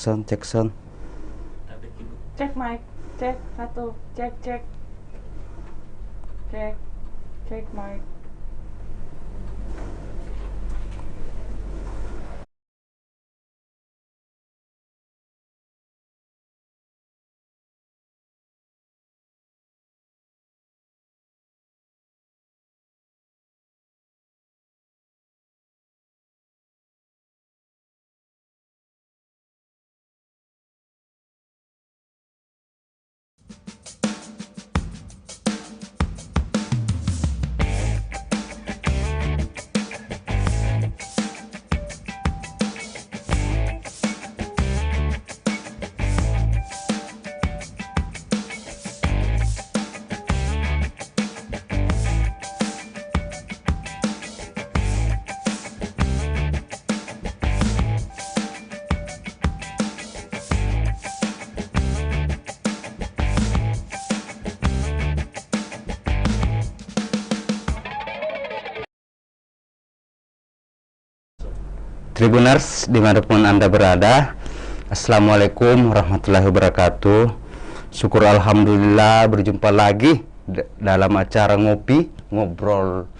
sound, cek sound. Cek mic, cek satu, cek cek, cek cek mic. Tribuners dimanapun Anda berada, Assalamualaikum warahmatullahi wabarakatuh. Syukur alhamdulillah berjumpa lagi dalam acara ngobrol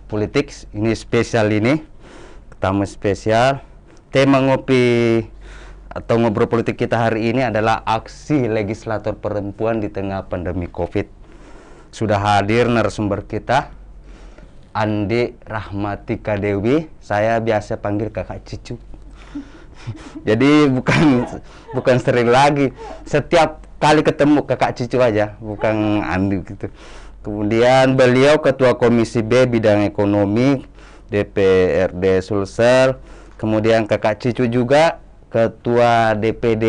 politik. Ini spesial, ini tamu spesial. Tema ngopi atau ngobrol politik kita hari ini adalah aksi legislator perempuan di tengah pandemi COVID. Sudah hadir narasumber kita, Andi Rahmatika Dewi, saya biasa panggil kakak Cicu. Jadi bukan sering lagi, setiap kali ketemu kakak Cicu aja, bukan Andi gitu. Kemudian beliau ketua Komisi B bidang ekonomi DPRD Sulsel. Kemudian kakak Cicu juga ketua DPD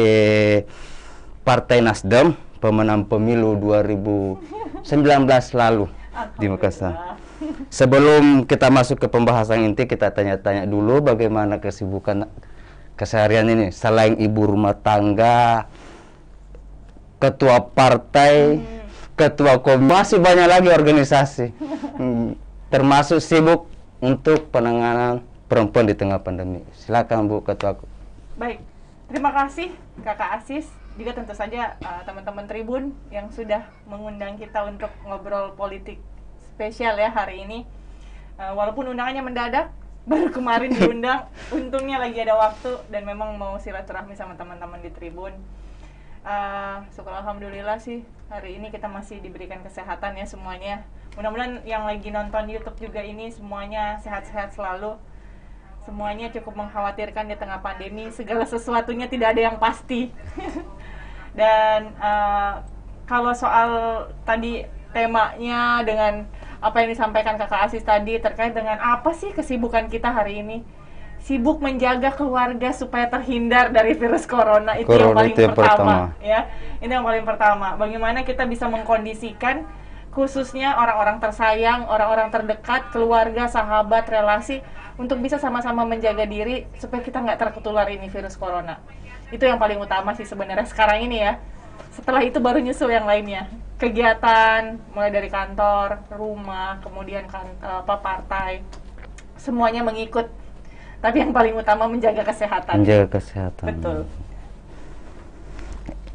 Partai Nasdem, pemenang pemilu 2019 lalu di Makassar. Sebelum kita masuk ke pembahasan inti, kita tanya-tanya dulu bagaimana kesibukan keseharian ini. Selain ibu rumah tangga, ketua partai, ketua masih banyak lagi organisasi, termasuk sibuk untuk penanganan perempuan di tengah pandemi. Silakan Bu Ketua. Baik, terima kasih Kakak Asis. Juga tentu saja teman-teman Tribun yang sudah mengundang kita untuk ngobrol politik spesial ya hari ini. Walaupun undangannya mendadak, baru kemarin diundang, untungnya lagi ada waktu dan memang mau silaturahmi sama teman-teman di Tribun. Syukur alhamdulillah sih hari ini kita masih diberikan kesehatan ya semuanya. Mudah-mudahan yang lagi nonton YouTube juga ini semuanya sehat-sehat selalu. Semuanya cukup mengkhawatirkan di tengah pandemi, segala sesuatunya tidak ada yang pasti. Dan kalau soal tadi temanya dengan apa yang disampaikan Kakak Asis tadi terkait dengan apa sih kesibukan kita hari ini? Sibuk menjaga keluarga supaya terhindar dari virus corona, itu yang paling pertama ya. Ini yang paling pertama. Bagaimana kita bisa mengkondisikan khususnya orang-orang tersayang, orang-orang terdekat, keluarga, sahabat, relasi untuk bisa sama-sama menjaga diri supaya kita nggak tertular ini virus corona. Itu yang paling utama sih sebenarnya sekarang ini ya. Setelah itu baru nyusul yang lainnya. Kegiatan mulai dari kantor, rumah, kemudian partai, semuanya mengikut. Tapi yang paling utama menjaga kesehatan. Menjaga kesehatan. Betul.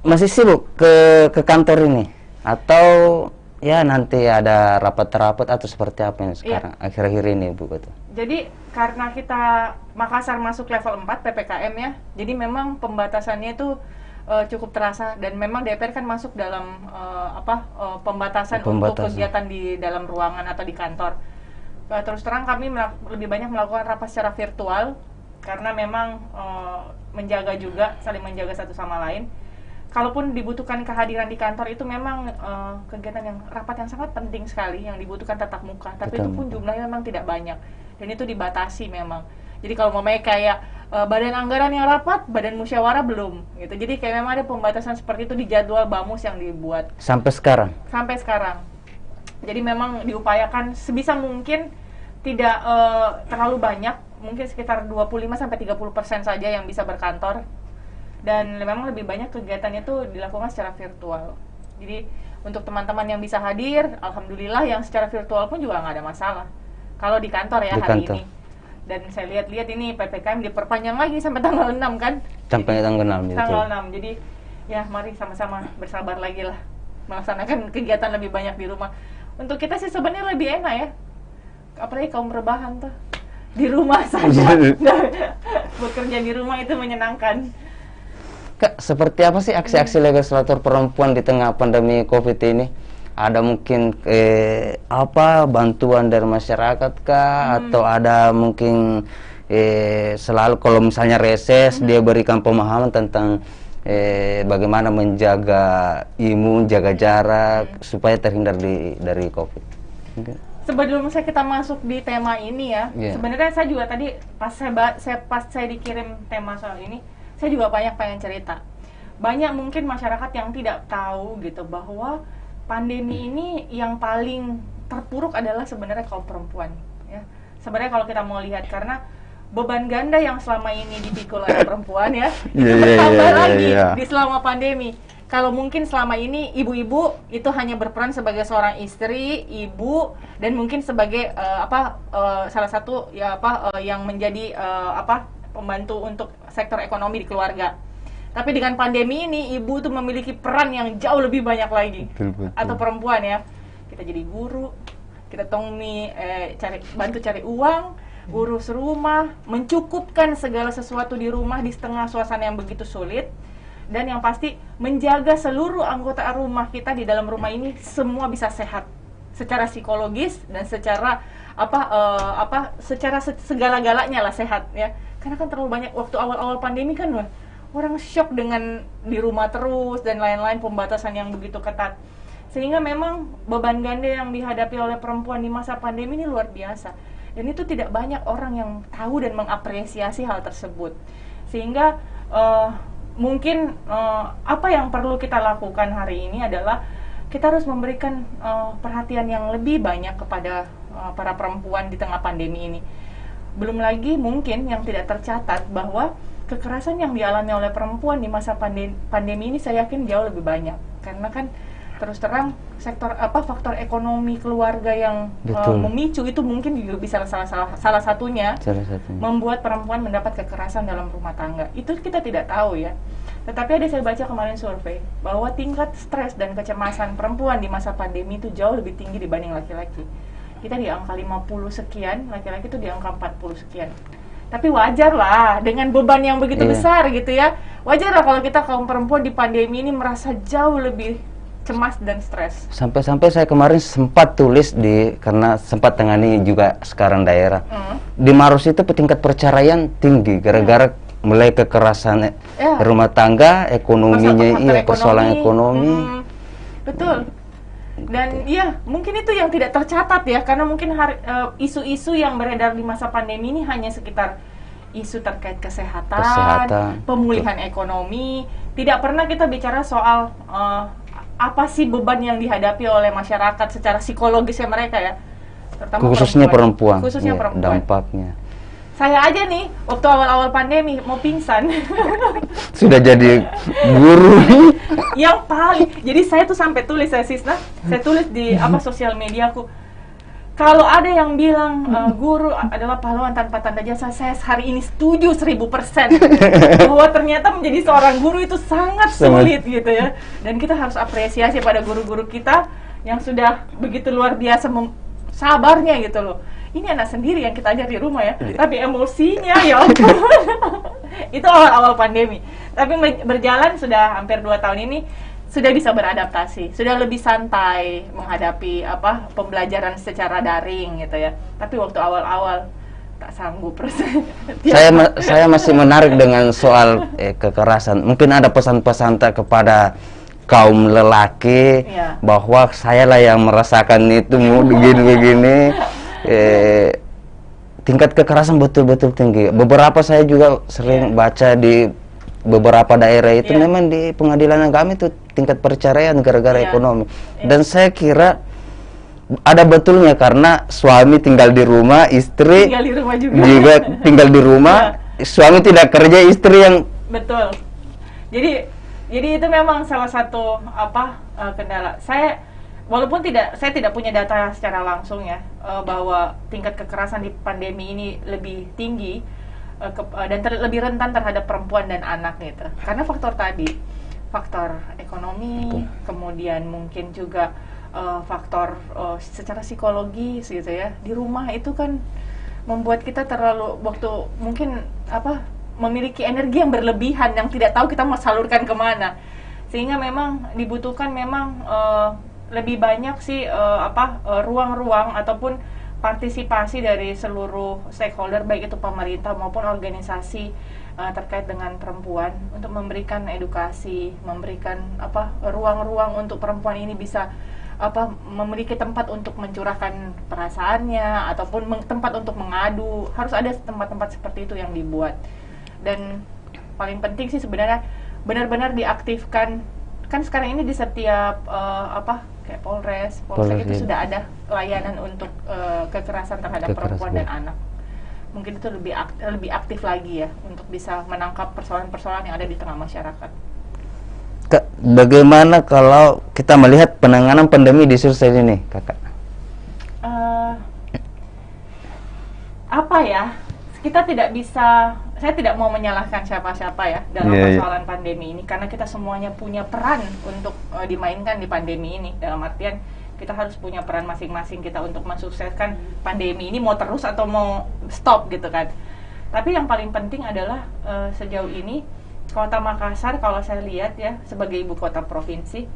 Masih sibuk ke kantor ini atau ya nanti ada rapat-rapat atau seperti apa ini sekarang akhir-akhir ini Bu Ketua? Jadi karena kita Makassar masuk level 4 PPKM ya. Jadi memang pembatasannya itu cukup terasa dan memang DPR kan masuk dalam pembatasan untuk kegiatan di dalam ruangan atau di kantor. Terus terang kami lebih banyak melakukan rapat secara virtual karena memang menjaga juga, saling menjaga satu sama lain. Kalaupun dibutuhkan kehadiran di kantor itu memang kegiatan yang rapat yang sangat penting sekali yang dibutuhkan tatap muka, tapi itu pun jumlahnya memang tidak banyak dan itu dibatasi memang. Jadi kalau mau kayak badan anggaran yang rapat, badan musyawarah belum gitu. Jadi kayak memang ada pembatasan seperti itu di jadwal Bamus yang dibuat. Sampai sekarang? Sampai sekarang. Jadi memang diupayakan sebisa mungkin tidak terlalu banyak, mungkin sekitar 25-30% saja yang bisa berkantor. Dan memang lebih banyak kegiatannya itu dilakukan secara virtual. Jadi untuk teman-teman yang bisa hadir, alhamdulillah yang secara virtual pun juga nggak ada masalah. Kalau di kantor ya hari ini. Dan saya lihat-lihat ini PPKM diperpanjang lagi sampai tanggal 6 kan? Sampai tanggal 6 gitu. Tanggal 6. Jadi ya mari sama-sama bersabar lagi lah melaksanakan kegiatan lebih banyak di rumah. Untuk kita sih sebenarnya lebih enak ya. Apalagi kaum rebahan tuh. Di rumah saja. Bekerja di rumah itu menyenangkan. Kak, seperti apa sih aksi-aksi legislator perempuan di tengah pandemi Covid ini? Ada mungkin apa bantuan dari masyarakat kah? Atau ada mungkin selalu kalau misalnya reses dia berikan pemahaman tentang bagaimana menjaga imun, jaga jarak supaya terhindar dari Covid. Sebelum kita masuk di tema ini ya, sebenarnya saya juga tadi pas saya dikirim tema soal ini, saya juga banyak pengen cerita. Banyak mungkin masyarakat yang tidak tahu gitu bahwa pandemi ini yang paling terpuruk adalah sebenarnya kaum perempuan. Ya. Sebenarnya kalau kita mau lihat karena beban ganda yang selama ini dipikul oleh perempuan ya, itu bertambah lagi di selama pandemi. Kalau mungkin selama ini ibu-ibu itu hanya berperan sebagai seorang istri, ibu, dan mungkin sebagai salah satu yang menjadi pembantu untuk sektor ekonomi di keluarga. Tapi dengan pandemi ini ibu tuh memiliki peran yang jauh lebih banyak lagi. Betul. Atau perempuan ya. Kita jadi guru, kita bantu cari uang, urus rumah, mencukupkan segala sesuatu di rumah di setengah suasana yang begitu sulit. Dan yang pasti menjaga seluruh anggota rumah kita di dalam rumah ini semua bisa sehat secara psikologis dan secara secara segala-galanya lah sehat ya. Karena kan terlalu banyak waktu awal-awal pandemi kan orang shock dengan di rumah terus dan lain-lain, pembatasan yang begitu ketat. Sehingga memang beban ganda yang dihadapi oleh perempuan di masa pandemi ini luar biasa. Dan itu tidak banyak orang yang tahu dan mengapresiasi hal tersebut. Sehingga mungkin apa yang perlu kita lakukan hari ini adalah kita harus memberikan perhatian yang lebih banyak kepada para perempuan di tengah pandemi ini. Belum lagi mungkin yang tidak tercatat bahwa kekerasan yang dialami oleh perempuan di masa pandemi ini saya yakin jauh lebih banyak. Karena kan terus terang faktor ekonomi keluarga yang memicu itu mungkin juga bisa salah satunya membuat perempuan mendapat kekerasan dalam rumah tangga. Itu kita tidak tahu ya. Tetapi ada saya baca kemarin survei bahwa tingkat stres dan kecemasan perempuan di masa pandemi itu jauh lebih tinggi dibanding laki-laki. Kita di angka 50 sekian, laki-laki itu di angka 40 sekian. Tapi wajar lah dengan beban yang begitu besar gitu ya. Wajar lah kalau kita kaum perempuan di pandemi ini merasa jauh lebih cemas dan stres. Sampai-sampai saya kemarin sempat tulis karena sempat tangani juga sekarang daerah. Di Maros itu tingkat perceraian tinggi gara-gara mulai kekerasan rumah tangga, ekonominya persoalan ekonomi. Betul. Dan iya, mungkin itu yang tidak tercatat ya, karena mungkin isu-isu yang beredar di masa pandemi ini hanya sekitar isu terkait kesehatan. Pemulihan ekonomi. Tidak pernah kita bicara soal apa sih beban yang dihadapi oleh masyarakat secara psikologisnya mereka ya, terutama khususnya perempuan. Dampaknya. Saya aja nih waktu awal-awal pandemi mau pingsan. Sudah jadi guru. Yang paling, jadi saya tuh sampai tulis saya tulis di sosial media aku. Kalau ada yang bilang guru adalah pahlawan tanpa tanda jasa, saya hari ini setuju 1000%. Bahwa ternyata menjadi seorang guru itu sangat sulit gitu ya. Dan kita harus apresiasi pada guru-guru kita yang sudah begitu luar biasa sabarnya gitu loh. Ini anak sendiri yang kita ajar di rumah ya, tapi emosinya ya ampun. Itu awal-awal pandemi. Tapi berjalan sudah hampir 2 tahun ini, sudah bisa beradaptasi, sudah lebih santai menghadapi pembelajaran secara daring gitu ya. Tapi waktu awal-awal tak sanggup. Saya masih menarik dengan soal kekerasan. Mungkin ada pesan-pesan kepada kaum lelaki bahwa saya lah yang merasakan itu begini-begini. Tingkat kekerasan betul-betul tinggi. Beberapa saya juga sering baca di beberapa daerah itu memang di pengadilan agama itu tingkat perceraian gara-gara ekonomi. Dan saya kira ada betulnya karena suami tinggal di rumah, istri tinggal di rumah juga tinggal di rumah, suami tidak kerja, istri yang betul. Jadi itu memang salah satu kendala. Saya walaupun saya tidak punya data secara langsung ya, bahwa tingkat kekerasan di pandemi ini lebih tinggi dan lebih rentan terhadap perempuan dan anak gitu. Karena faktor ekonomi, betul. Kemudian mungkin juga faktor secara psikologis gitu ya. Di rumah itu kan membuat kita terlalu mungkin memiliki energi yang berlebihan yang tidak tahu kita mau salurkan kemana, sehingga memang dibutuhkan lebih banyak sih ruang-ruang ataupun partisipasi dari seluruh stakeholder, baik itu pemerintah maupun organisasi terkait dengan perempuan, untuk memberikan edukasi, memberikan ruang-ruang untuk perempuan ini bisa memiliki tempat untuk mencurahkan perasaannya ataupun tempat untuk mengadu. Harus ada tempat-tempat seperti itu yang dibuat. Dan paling penting sih sebenarnya benar-benar diaktifkan. Kan sekarang ini di setiap kayak Polres itu ya. sudah ada layanan untuk kekerasan terhadap perempuan dan anak. Mungkin itu lebih aktif lagi ya untuk bisa menangkap persoalan-persoalan yang ada di tengah masyarakat. Kak, bagaimana kalau kita melihat penanganan pandemi di Sulsel ini, Kakak? Saya tidak mau menyalahkan siapa-siapa ya dalam persoalan pandemi ini, karena kita semuanya punya peran untuk dimainkan di pandemi ini. Dalam artian kita harus punya peran masing-masing kita untuk mensukseskan pandemi ini, mau terus atau mau stop gitu kan. Tapi yang paling penting adalah sejauh ini Kota Makassar, kalau saya lihat ya, sebagai ibu kota provinsi,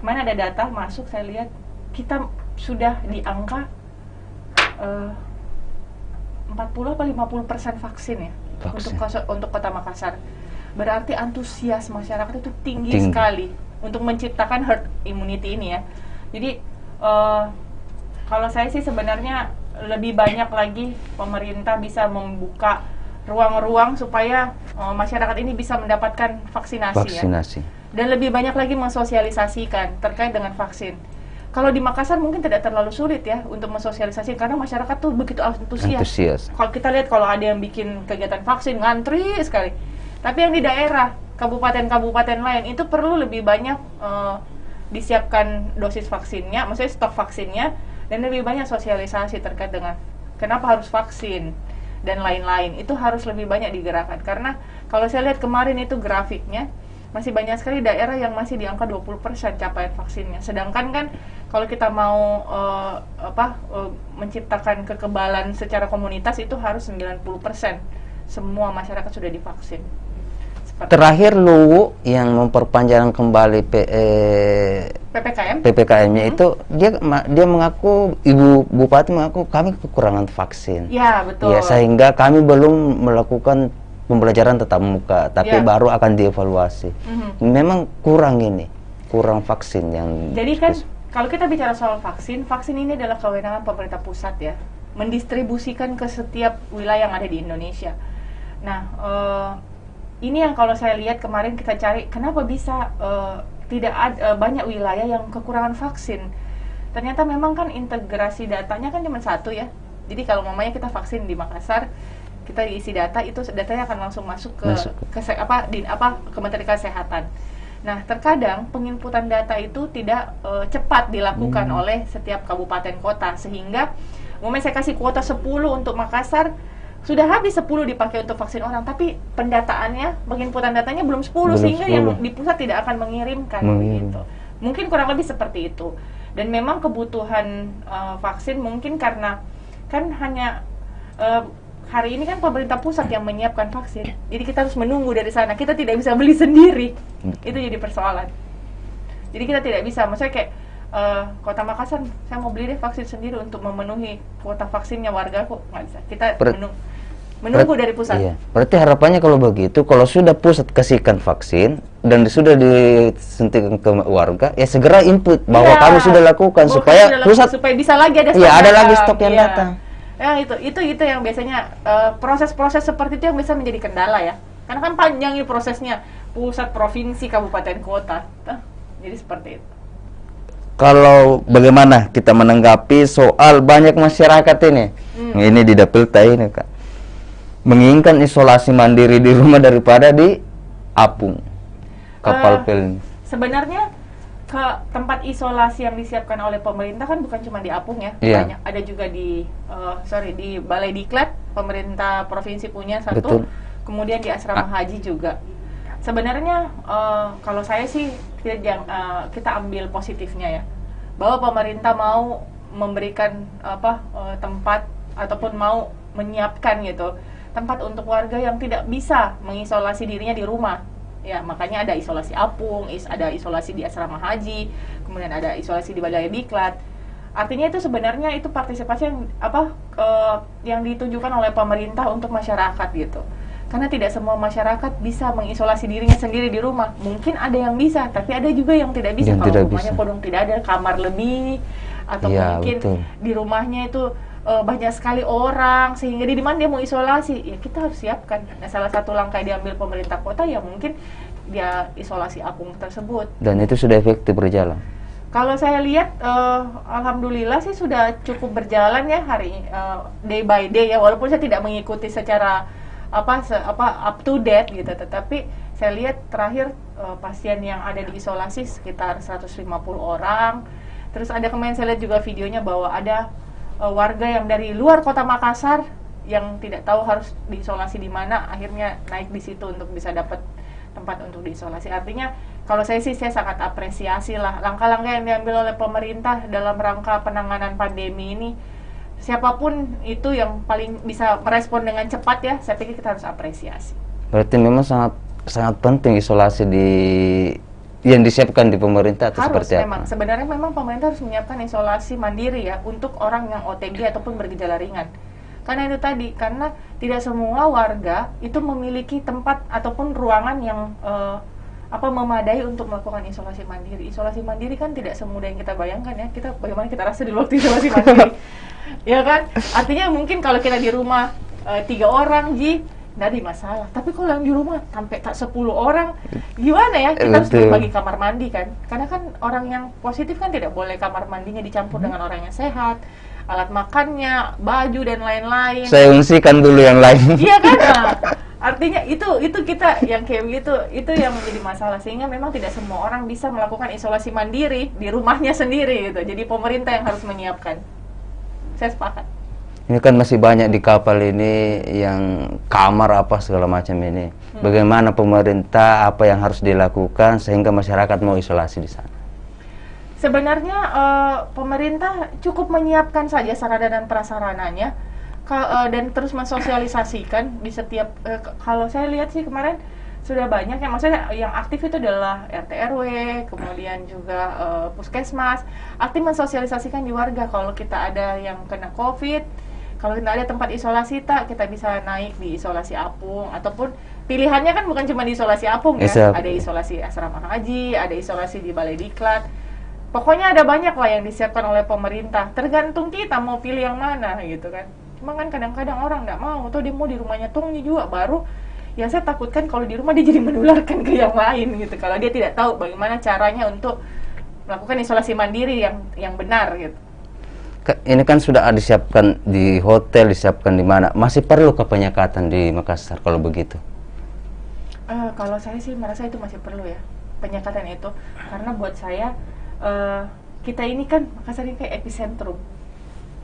mana ada data masuk, saya lihat kita sudah di angka 40 atau 50% vaksin ya untuk Kota Makassar. Berarti antusias masyarakat itu tinggi sekali untuk menciptakan herd immunity ini ya. Jadi kalau saya sih sebenarnya lebih banyak lagi pemerintah bisa membuka ruang-ruang supaya masyarakat ini bisa mendapatkan vaksinasi. Ya. Dan lebih banyak lagi mensosialisasikan terkait dengan vaksin. Kalau di Makassar mungkin tidak terlalu sulit ya untuk mensosialisasikan, karena masyarakat tuh begitu antusias. Kalau kita lihat kalau ada yang bikin kegiatan vaksin ngantri sekali. Tapi yang di daerah, kabupaten-kabupaten lain itu perlu lebih banyak disiapkan dosis vaksinnya, maksudnya stok vaksinnya, dan lebih banyak sosialisasi terkait dengan kenapa harus vaksin dan lain-lain. Itu harus lebih banyak digerakkan, karena kalau saya lihat kemarin itu grafiknya masih banyak sekali daerah yang masih di angka 20% capaian vaksinnya. Sedangkan kan kalau kita mau menciptakan kekebalan secara komunitas itu harus 90% semua masyarakat sudah divaksin. Terakhir Luwu yang memperpanjang kembali PPKM-nya itu dia mengaku, Ibu Bupati mengaku kami kekurangan vaksin. Ya, betul. Ya, sehingga kami belum melakukan pembelajaran tatap muka, tapi baru akan dievaluasi. Memang kurang vaksin yang. Jadi kan kalau kita bicara soal vaksin ini adalah kewenangan pemerintah pusat ya, mendistribusikan ke setiap wilayah yang ada di Indonesia. Nah, ini yang kalau saya lihat kemarin kita cari, kenapa bisa tidak ada banyak wilayah yang kekurangan vaksin. Ternyata memang kan integrasi datanya kan cuma satu ya. Jadi kalau mamanya kita vaksin di Makassar, kita isi data, itu datanya akan langsung masuk ke Kementerian Kesehatan. Nah, terkadang penginputan data itu tidak cepat dilakukan oleh setiap kabupaten kota, sehingga mamanya saya kasih kuota 10 untuk Makassar, sudah habis 10 dipakai untuk vaksin orang, tapi pendataannya, penginputan datanya belum 10, sehingga yang di pusat tidak akan mengirimkan gitu. Mungkin kurang lebih seperti itu. Dan memang kebutuhan vaksin mungkin karena kan hanya hari ini kan pemerintah pusat yang menyiapkan vaksin. Jadi kita harus menunggu dari sana. Kita tidak bisa beli sendiri. Itu jadi persoalan. Jadi kita tidak bisa, maksudnya kayak Kota Makassar, saya mau beli deh vaksin sendiri untuk memenuhi kuota vaksinnya warga, kok nggak bisa. Kita menunggu dari pusat. Iya. Berarti harapannya kalau begitu, kalau sudah pusat kasihkan vaksin dan sudah disuntikan ke warga, ya segera input bahwa kami sudah lakukan supaya bisa lagi ada stok. Iya, ada lagi stok yang datang. Ya, itu yang biasanya proses-proses seperti itu yang bisa menjadi kendala ya. Karena kan panjang ini prosesnya, pusat, provinsi, kabupaten, kota. Jadi seperti itu. Kalau bagaimana kita menanggapi soal banyak masyarakat ini di Dapilta ini, Kak, menginginkan isolasi mandiri di rumah daripada di apung kapal pel. Sebenarnya ke tempat isolasi yang disiapkan oleh pemerintah kan bukan cuma di Apung ya, Iya. banyak. Ada juga di di Balai Diklat, pemerintah provinsi punya satu. Betul. Kemudian di asrama haji juga. Sebenarnya kalau saya sih kita ambil positifnya ya, bahwa pemerintah mau memberikan tempat ataupun mau menyiapkan gitu tempat untuk warga yang tidak bisa mengisolasi dirinya di rumah. Ya, makanya ada isolasi apung, ada isolasi di asrama haji, kemudian ada isolasi di Balai Diklat. Artinya itu sebenarnya itu partisipasi yang ditunjukkan oleh pemerintah untuk masyarakat gitu. Karena tidak semua masyarakat bisa mengisolasi dirinya sendiri di rumah. Mungkin ada yang bisa, tapi ada juga yang tidak bisa. Yang kalau tidak rumahnya bisa. kodong tidak ada kamar lebih, atau Iya, mungkin betul. di rumahnya itu banyak sekali orang, sehingga di mana dia mau isolasi, ya kita harus siapkan. Nah, salah satu langkah yang diambil pemerintah kota ya mungkin dia isolasi apung tersebut. Dan itu sudah efektif berjalan. Kalau saya lihat, alhamdulillah sih sudah cukup berjalan ya day by day ya, walaupun saya tidak mengikuti secara up to date gitu, tetapi saya lihat terakhir pasien yang ada di isolasi sekitar 150 orang. Terus ada kemarin saya lihat juga videonya bahwa ada warga yang dari luar kota Makassar yang tidak tahu harus diisolasi di mana, akhirnya naik di situ untuk bisa dapat tempat untuk diisolasi. Artinya kalau saya sangat apresiasi lah langkah-langkah yang diambil oleh pemerintah dalam rangka penanganan pandemi ini. Siapapun itu yang paling bisa merespon dengan cepat ya, saya pikir kita harus apresiasi. Berarti memang sangat sangat penting isolasi yang disiapkan di pemerintah atau Harus seperti memang, apa? sebenarnya memang pemerintah harus menyiapkan isolasi mandiri ya untuk orang yang OTG ataupun bergejala ringan. Karena itu tadi, karena tidak semua warga itu memiliki tempat ataupun ruangan yang memadai untuk melakukan isolasi mandiri. Isolasi mandiri kan tidak semudah yang kita bayangkan ya. Bagaimana kita rasa di waktu isolasi mandiri, ya kan? Artinya mungkin kalau kita di rumah 3 orang, nggak ada masalah. Tapi kalau yang di rumah sampai 10 orang, gimana ya? Kita harus Betul. berbagi kamar mandi kan? Karena kan orang yang positif kan tidak boleh kamar mandinya dicampur dengan orang yang sehat, alat makannya, baju dan lain-lain. Saya unsikan dulu yang lain. Iya kan? Nah, artinya itu kita yang kayak begitu, itu yang menjadi masalah, sehingga memang tidak semua orang bisa melakukan isolasi mandiri di rumahnya sendiri gitu. Jadi pemerintah yang harus menyiapkan. Saya sepakat. Ini kan masih banyak di kapal ini yang kamar apa segala macam ini. Bagaimana pemerintah, apa yang harus dilakukan sehingga masyarakat mau isolasi di sana? Sebenarnya pemerintah cukup menyiapkan saja sarana dan prasarananya dan terus mensosialisasikan di setiap kalau saya lihat sih kemarin sudah banyak yang maksudnya yang aktif itu adalah RT RW, kemudian juga puskesmas aktif mensosialisasikan di warga kalau kita ada yang kena COVID. Kalau kita ada tempat isolasi kita bisa naik di isolasi apung, ataupun pilihannya kan bukan cuma di isolasi apung ya, ada isolasi asrama haji, ada isolasi di Balai Diklat. Pokoknya ada banyak lah yang disiapkan oleh pemerintah. Tergantung kita mau pilih yang mana gitu kan. Cuma kan kadang-kadang orang nggak mau, atau dia mau di rumahnya tunggu juga baru. Yang saya takutkan kalau di rumah dia jadi menularkan ke yang lain gitu. Kalau dia tidak tahu bagaimana caranya untuk melakukan isolasi mandiri yang benar gitu. Ini kan sudah disiapkan di hotel, disiapkan di mana? Masih perlu ke penyekatan di Makassar kalau begitu? Kalau saya sih merasa itu masih perlu ya, penyekatan itu. Karena buat saya, kita ini kan Makassar ini kayak epicentrum,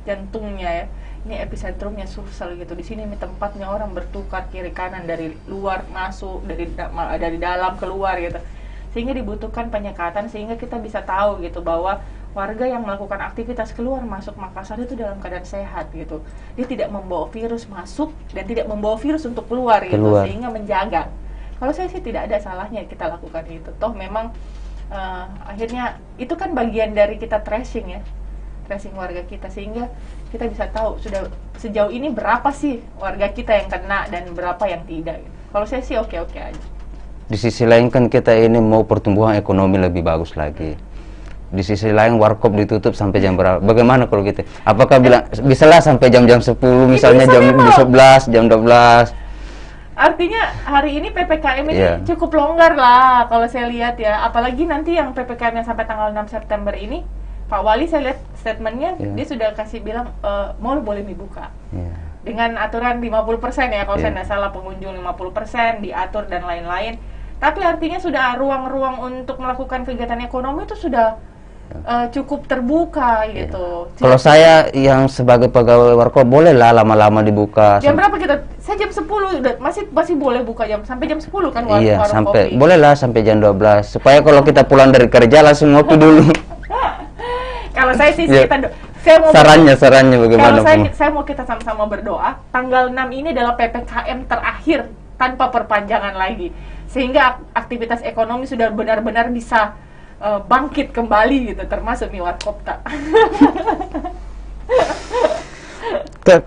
jantungnya ya. Ini epicentrumnya Sulsel gitu. Di sini nih tempatnya orang bertukar kiri kanan, dari luar masuk, dari dalam keluar gitu. Sehingga dibutuhkan penyekatan sehingga kita bisa tahu gitu bahwa warga yang melakukan aktivitas keluar masuk Makassar itu dalam keadaan sehat gitu. Dia tidak membawa virus masuk dan tidak membawa virus untuk keluar gitu, sehingga menjaga. Kalau saya sih tidak ada salahnya kita lakukan itu. Toh memang akhirnya itu kan bagian dari kita tracing ya. Tracing warga kita sehingga kita bisa tahu sudah sejauh ini berapa sih warga kita yang kena dan berapa yang tidak gitu. Kalau saya sih oke-oke aja. Di sisi lain kan kita ini mau pertumbuhan ekonomi lebih bagus lagi. Di sisi lain warkop ditutup sampai jam berapa? Bagaimana kalau gitu? Apakah bisalah sampai jam-jam 10 misalnya jam 11, jam 12? Artinya hari ini PPKM ini cukup longgar lah kalau saya lihat ya. Apalagi nanti yang PPKM yang sampai tanggal 6 September ini, Pak Wali saya lihat statementnya dia sudah kasih bilang mall boleh dibuka. Dengan aturan 50% ya kalau saya tidak salah, pengunjung 50% diatur dan lain-lain. Tapi artinya sudah ruang-ruang untuk melakukan kegiatan ekonomi itu sudah cukup terbuka gitu. Kalau saya yang sebagai pegawai warkop boleh lah lama-lama dibuka. Jam berapa kita? Saya jam 10 udah masih boleh buka sampai jam 10 kan Iya, warung sampai kopi. boleh lah sampai jam 12 supaya kalau kita pulang dari kerja langsung ngopi dulu. Kalau saya sih Iya. saya mau Sarannya bagaimana? kalau saya mau kita sama-sama berdoa, tanggal 6 ini adalah PPKM terakhir tanpa perpanjangan lagi. Sehingga aktivitas ekonomi sudah benar-benar bisa bangkit kembali gitu, termasuk mi warkop tak.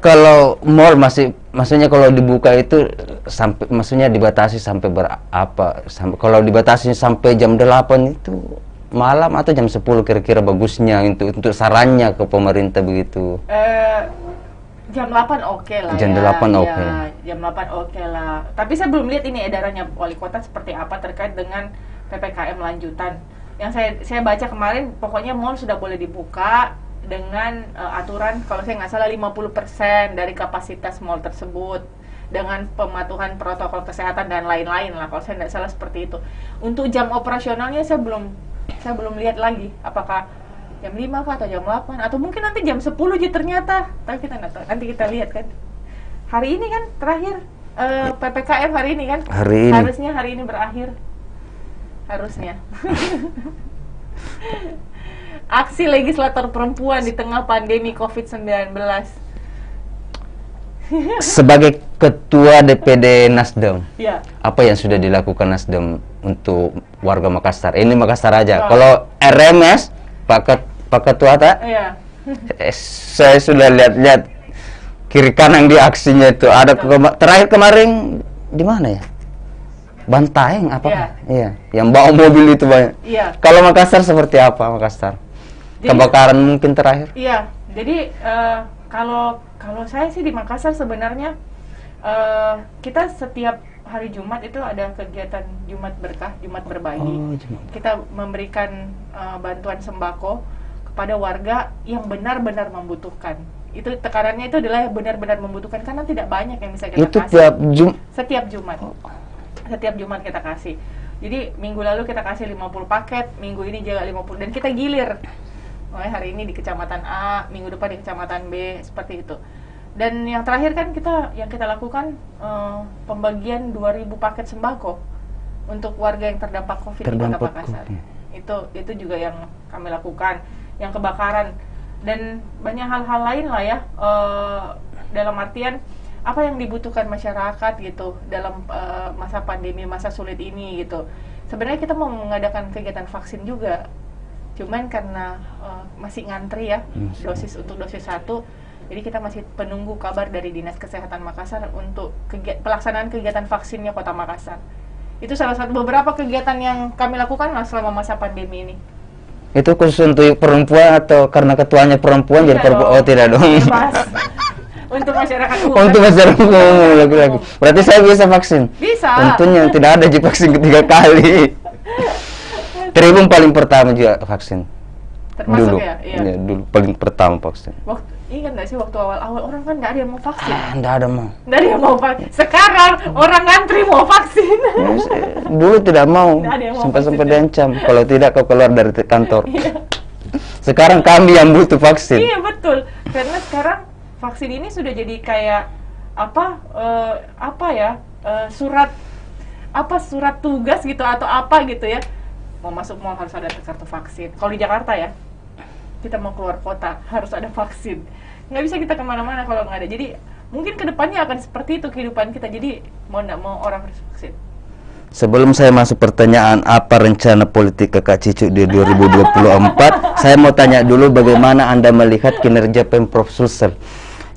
Kalau mall maksudnya kalau dibuka itu sampai maksudnya dibatasi sampai berapa? Kalau dibatasi sampai jam 8 itu malam atau jam 10 kira-kira bagusnya untuk sarannya ke pemerintah begitu. Jam 8 oke lah Jam ya. 8 oke. Ya, jam 8 oke lah. Tapi saya belum lihat ini edarannya wali kota seperti apa terkait dengan PPKM lanjutan. Yang saya baca kemarin, pokoknya mall sudah boleh dibuka dengan aturan kalau saya nggak salah 50% dari kapasitas mall tersebut dengan pematuhan protokol kesehatan dan lain-lain lah, kalau saya nggak salah seperti itu. Untuk jam operasionalnya saya belum lihat lagi apakah jam 5 kah atau jam 8 atau mungkin nanti jam 10 aja ternyata. Tapi kita nggak tahu, nanti kita lihat kan. Hari ini kan terakhir PPKM hari ini kan. Hari ini. Harusnya hari ini berakhir. Harusnya. Aksi legislator perempuan di tengah pandemi COVID-19. Sebagai ketua DPD Nasdem, Ya. apa yang sudah dilakukan Nasdem untuk warga Makassar? Ini Makassar aja. Oh. Kalau RMS, Pak Ketua tak? Iya. Saya sudah lihat-lihat kiri kanan di aksinya itu. Ada terakhir kemarin di mana ya? Bantaeng apa? Iya. Iya, yang bawa mobil itu banyak. Iya. Kalau Makassar seperti apa Makassar? Jadi- Kebakaran mungkin terakhir? Iya. Jadi kalau saya sih di Makassar sebenarnya kita setiap hari Jumat itu ada kegiatan Jumat Berkah, Jumat Berbagi. Oh, Jumat. Kita memberikan bantuan sembako kepada warga yang benar-benar membutuhkan. Itu tekanannya itu adalah yang benar-benar membutuhkan karena tidak banyak yang bisa kita Itu kasih. tiap Setiap Jumat. Setiap Jumat kita kasih. Jadi minggu lalu kita kasih 50 paket, minggu ini juga 50 dan kita gilir. Mulai hari ini di kecamatan A, minggu depan di kecamatan B, seperti itu. Dan yang terakhir kan yang kita lakukan pembagian 2000 paket sembako untuk warga yang terdampak Covid di Kota Terdampak Makassar. Covid. Itu juga yang kami lakukan. Yang kebakaran dan banyak hal-hal lain lah ya, dalam artian apa yang dibutuhkan masyarakat gitu dalam masa pandemi, masa sulit ini gitu. Sebenarnya kita mau mengadakan kegiatan vaksin juga, cuman karena masih ngantri ya dosis 1, jadi kita masih penunggu kabar dari Dinas Kesehatan Makassar untuk pelaksanaan kegiatan vaksinnya Kota Makassar. Itu salah satu beberapa kegiatan yang kami lakukan selama masa pandemi ini. Itu khusus untuk perempuan atau karena ketuanya perempuan jadi perempuan? Oh tidak dong. Bebas. Untuk masyarakat umum. Untuk masyarakat umum lagi-lagi. Berarti saya bisa vaksin? Bisa. Tentunya tidak ada vaksin ketiga kali. Tribun paling pertama juga vaksin. Termasuk Dulu. ya? Iya. Dulu paling pertama vaksin. Ingat nggak sih waktu awal-awal orang kan nggak ada yang mau vaksin. Tidak ada mau. Nggak ada yang mau vaksin. Sekarang orang ngantri mau vaksin. Dulu tidak mau. Nggak ada yang mau Sampai-sampai vaksin. diancam. Kalau tidak kau keluar dari kantor. Iya. Sekarang kami yang butuh vaksin. Iya betul. Karena sekarang vaksin ini sudah jadi kayak surat tugas gitu atau apa gitu ya. Mau masuk mall harus ada kartu vaksin. Kalau di Jakarta ya, kita mau keluar kota harus ada vaksin. Nggak bisa kita kemana-mana kalau nggak ada. Jadi mungkin kedepannya akan seperti itu kehidupan kita. Jadi mau nggak mau orang harus vaksin. Sebelum saya masuk pertanyaan apa rencana politik Kakak Cicu di 2024, saya mau tanya dulu bagaimana Anda melihat kinerja Pemprov Sulsel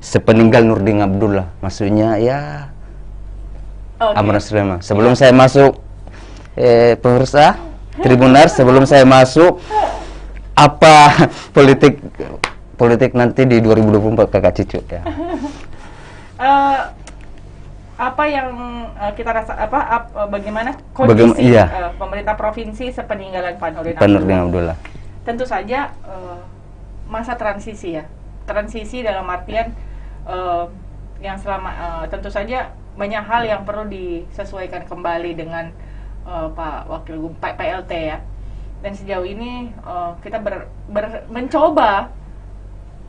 sepeninggal Nurdin Abdullah. Maksudnya ya Amran Sulaiman. Sebelum saya masuk pemirsa Tribunars, sebelum saya masuk apa politik nanti di 2024 Kakak Cicu ya. Apa yang kita rasa bagaimana kondisi iya. pemerintah provinsi sepeninggalan Pak Nurdin Abdullah. Tentu saja masa transisi ya. Transisi dalam artian yang selama tentu saja banyak hal yang perlu disesuaikan kembali dengan Pak Wakil Pak PLT ya. Dan sejauh ini kita mencoba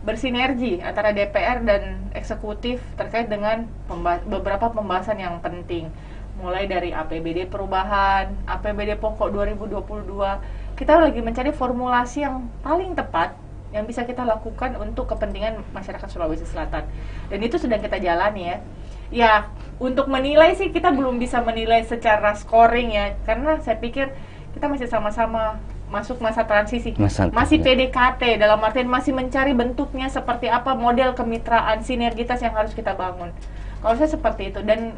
bersinergi antara DPR dan eksekutif terkait dengan beberapa pembahasan yang penting, mulai dari APBD perubahan, APBD pokok 2022. Kita lagi mencari formulasi yang paling tepat yang bisa kita lakukan untuk kepentingan masyarakat Sulawesi Selatan, dan itu sedang kita jalani ya. Ya, untuk menilai sih kita belum bisa menilai secara scoring ya, karena saya pikir kita masih sama-sama masuk masa transisi, masih PDKT, dalam artian masih mencari bentuknya seperti apa, model kemitraan, sinergitas yang harus kita bangun. Kalau saya seperti itu, dan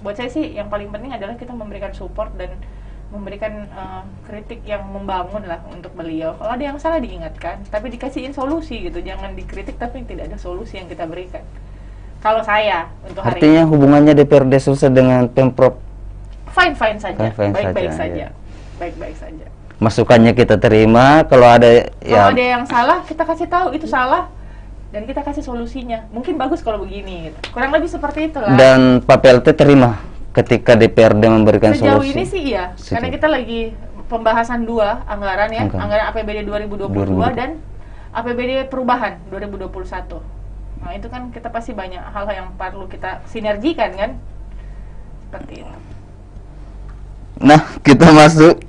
buat saya sih yang paling penting adalah kita memberikan support dan memberikan kritik yang membangun lah untuk beliau. Kalau ada yang salah diingatkan, tapi dikasihin solusi gitu, jangan dikritik tapi tidak ada solusi yang kita berikan. Kalau saya untuk hari artinya ini, hubungannya DPRD Sulsel dengan Pemprov fine saja, baik-baik ya. saja, baik-baik saja. Masukannya kita terima, kalau ada ada yang salah kita kasih tahu itu salah dan kita kasih solusinya. Mungkin bagus kalau begini gitu. Kurang lebih seperti itulah. Dan Pak PLT terima ketika DPRD memberikan sejauh solusi. Sejauh ini sih iya, karena kita lagi pembahasan dua anggaran ya, anggaran APBD 2022 dan APBD perubahan 2021. Nah, itu kan kita pasti banyak hal-hal yang perlu kita sinergikan kan? Seperti itu. Nah, kita masuk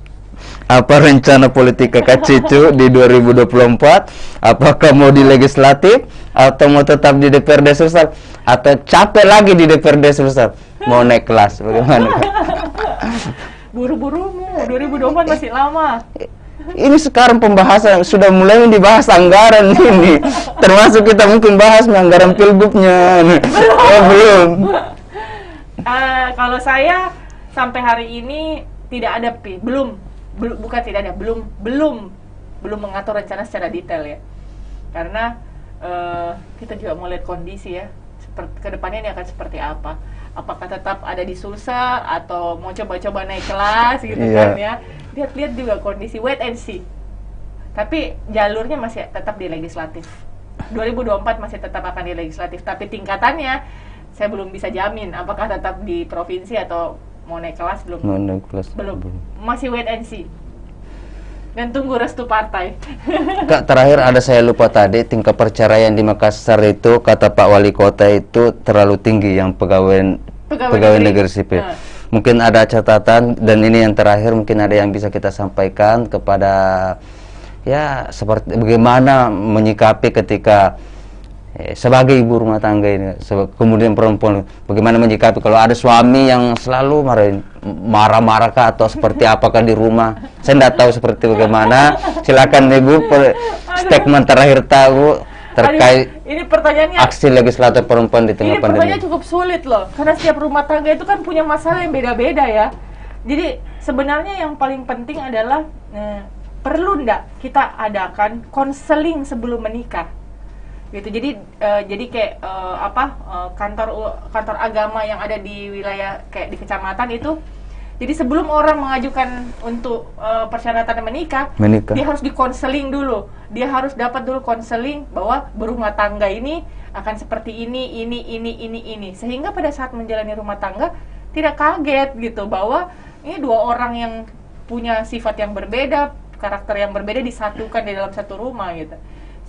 apa rencana politik Kakak Cicu di 2024? Apakah mau di legislatif atau mau tetap di DPRD Sulsel atau capek lagi di DPRD Sulsel? Mau naik kelas bagaimana? Buru-burumu, 2024 masih lama. Ini sekarang pembahasan sudah mulai dibahas anggaran ini. Termasuk kita mungkin bahas anggaran pilgubnya. Belum. Kalau saya sampai hari ini tidak ada belum mengatur rencana secara detail ya, karena kita juga mau lihat kondisi ya, kedepannya ini akan seperti apa. Apakah tetap ada di Sulsel atau mau coba-coba naik kelas gitu kan ya. Lihat-lihat juga kondisi, wait and see. Tapi jalurnya masih tetap di legislatif. 2024 masih tetap akan di legislatif, tapi tingkatannya saya belum bisa jamin apakah tetap di provinsi atau mau naik kelas belum. Masih wait and see. Dan tunggu restu partai. Kak, terakhir ada saya lupa tadi, tingkat perceraian di Makassar itu kata Pak Wali Kota itu terlalu tinggi yang pegawai negeri sipil. Mungkin ada catatan, dan ini yang terakhir mungkin ada yang bisa kita sampaikan kepada ya seperti bagaimana menyikapi ketika sebagai ibu rumah tangga ini, kemudian perempuan bagaimana menyikapi kalau ada suami yang selalu marah-marah kah atau seperti apakah di rumah. Saya tidak tahu seperti bagaimana. Silakan Ibu statement terakhir tahu terkait ini pertanyaannya aksi legislatif perempuan di tengah pandemi. Ini pertanyaan cukup sulit loh, karena setiap rumah tangga itu kan punya masalah yang beda-beda ya. Jadi sebenarnya yang paling penting adalah perlu ndak kita adakan konseling sebelum menikah gitu. Jadi kayak kantor agama yang ada di wilayah kayak di kecamatan itu, jadi sebelum orang mengajukan untuk persyaratan menikah, dia harus dikonseling dulu. Dia harus dapat dulu konseling bahwa berumah tangga ini akan seperti ini, sehingga pada saat menjalani rumah tangga tidak kaget gitu bahwa ini dua orang yang punya sifat yang berbeda, karakter yang berbeda disatukan di dalam satu rumah gitu.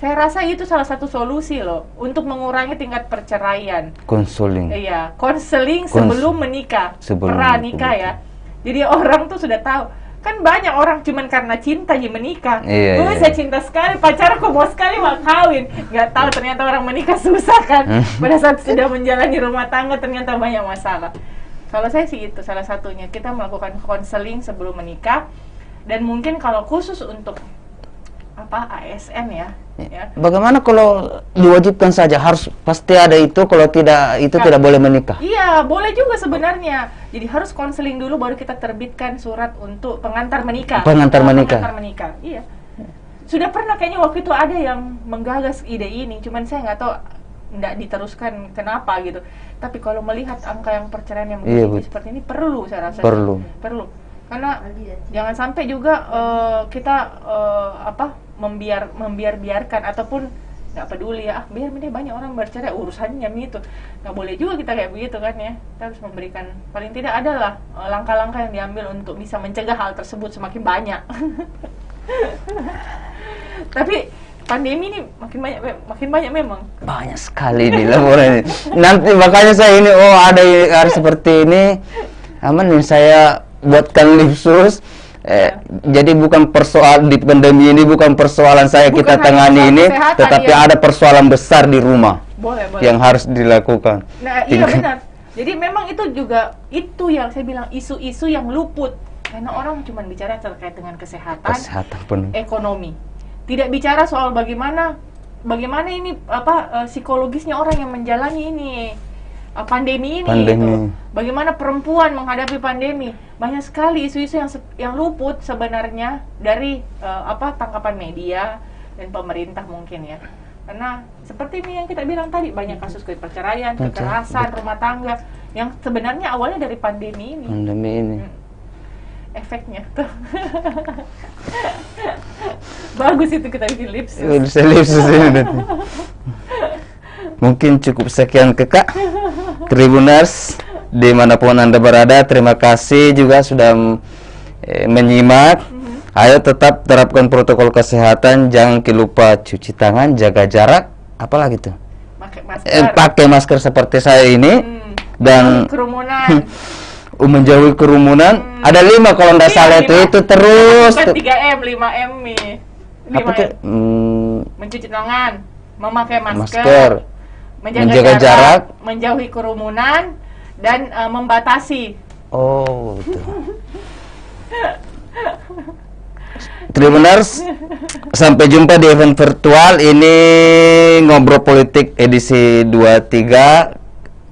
Saya rasa itu salah satu solusi loh untuk mengurangi tingkat perceraian. Konseling. Iya, konseling sebelum menikah, pranikah ya. Jadi orang tuh sudah tahu. Kan banyak orang cuman karena cinta jadi menikah. Saya cinta sekali, pacar kok mau sekali mau kawin. Nggak tahu ternyata orang menikah susah kan. Pada saat sudah menjalani rumah tangga ternyata banyak masalah. Kalau saya sih itu salah satunya, kita melakukan konseling sebelum menikah. Dan mungkin kalau khusus untuk ASN ya. Bagaimana kalau diwajibkan saja harus pasti ada itu, kalau tidak itu tidak boleh menikah? Iya, boleh juga sebenarnya. Jadi harus konseling dulu baru kita terbitkan surat untuk pengantar menikah. Pengantar menikah. Iya. Sudah pernah kayaknya waktu itu ada yang menggagas ide ini, cuman saya nggak tahu nggak diteruskan kenapa gitu. Tapi kalau melihat angka yang perceraian yang seperti ini perlu, saya rasa. Perlu. Karena jangan sampai juga kita membiarkan ataupun nggak peduli ya, biar ini banyak orang bercerai, urusannya itu. Nggak boleh juga kita kayak begitu kan ya. Kita harus memberikan, paling tidak adalah langkah-langkah yang diambil untuk bisa mencegah hal tersebut semakin banyak. Tapi pandemi ini makin banyak memang. Banyak sekali di laporan ini. Nanti makanya saya ini, ada hari seperti ini, aman nih saya buatkan live khusus. Jadi bukan persoalan di pandemi ini, bukan persoalan saya Bukan kita tangani ini, tetapi ya. ada persoalan besar di rumah Boleh. yang harus dilakukan. Nah, iya benar. Jadi memang itu juga, itu yang saya bilang, isu-isu yang luput. Karena orang cuma bicara terkait dengan kesehatan penuh. ekonomi. Tidak bicara soal bagaimana ini psikologisnya orang yang menjalani ini pandemi ini. Gitu. Bagaimana perempuan menghadapi pandemi. Banyak sekali isu-isu yang luput sebenarnya dari tangkapan media dan pemerintah mungkin ya. Karena seperti ini yang kita bilang tadi, banyak kasus perceraian, kekerasan rumah tangga yang sebenarnya awalnya dari pandemi ini. Efeknya tuh. Bagus itu kita bikin lipsus. Mungkin cukup sekian Kak Tribuners dimanapun Anda berada. Terima kasih juga sudah menyimak. Ayo tetap terapkan protokol kesehatan, jangan lupa cuci tangan, jaga jarak, apalagi tuh, pakai masker seperti saya ini, dan kerumunan. Menjauhi kerumunan. Ada 5 kalau tidak salah itu terus. Bukan 3M, 5M nih. Apa tuh? Mencuci tangan, memakai masker, menjaga jarak, menjauhi kerumunan, dan membatasi. Oh, betul. Tribuners, sampai jumpa di event virtual ini, Ngobrol Politik edisi 23.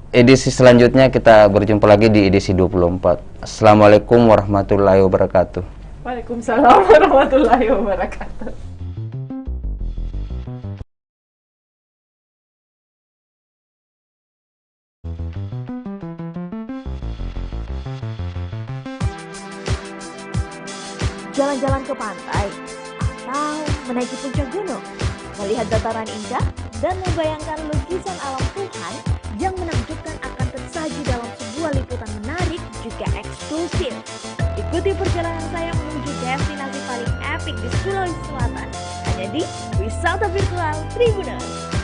Edisi selanjutnya kita berjumpa lagi di edisi 24. Assalamualaikum warahmatullahi wabarakatuh. Waalaikumsalam warahmatullahi wabarakatuh. Jalan-jalan ke pantai atau menaiki puncak gunung, melihat dataran indah dan membayangkan lukisan alam Tuhan yang menakjubkan akan tersaji dalam sebuah liputan menarik juga eksklusif. Ikuti perjalanan saya menuju destinasi paling epik di Sulawesi Selatan hanya di Wisata Virtual Tribuners.